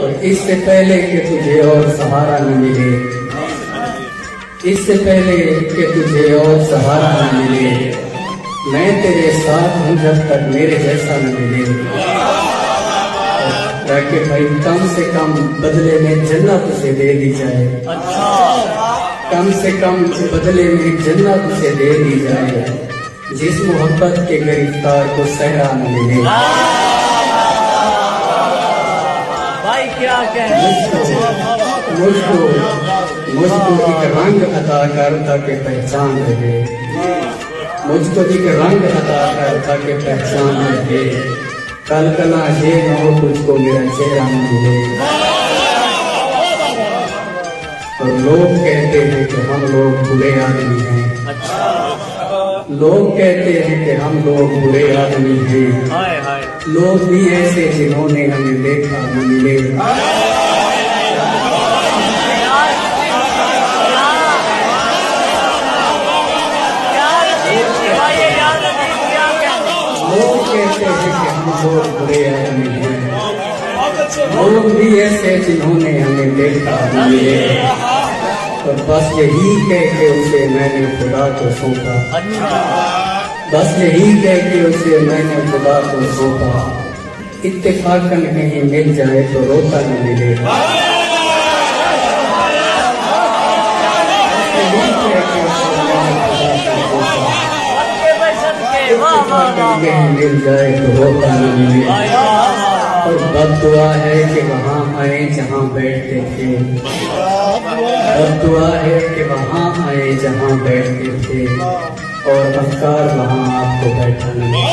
और इससे पहले कि तुझे और सहारा न मिले, इससे पहले कि तुझे और सहारा न मिले, मैं तेरे साथ हूँ जब तक मेरे जैसा न मिले। ताकि भाई कम से कम बदले में जन्नत उसे दे दी जाए, कम से कम बदले में जन्नत उसे दे दी जाए, जिस मोहब्बत के गिरफ्तार को सहरा न मिले। भाई क्या कहें, मुझको एक रंग अता कर ताकि पहचान रहे, मुझको एक रंग अता कर ताकि पहचान रहे। कल कला ये न हो तुझको मेरा चेहरा न मिले। तो लोग कहते हैं कि हम लोग बुरे आदमी हैं, लोग कहते हैं कि हम लोग बुरे आदमी हैं। लोग भी ऐसे जिन्होंने हमें देखा न मिले। लोग कहते हैं कि हम लोग बुरे आदमी हैं, लोग भी ऐसे जिन्होंने हमें देखा न मिले। तो बस यही कह के उसे मैंने खुदा को सौंपा, बस यही कह के उसे मैंने खुदा को सौंपा। इत्तेफाकन कहीं मिल जाए तो रोता न मिले। कहीं मिल जाए तो रोता न मिले। और बद्दुआ है कि वहाँ आए जहाँ बैठते थे, बद्दुआ है कि वहाँ आए जहाँ बैठते थे, और अफकार वहाँ आपको बैठा नहीं।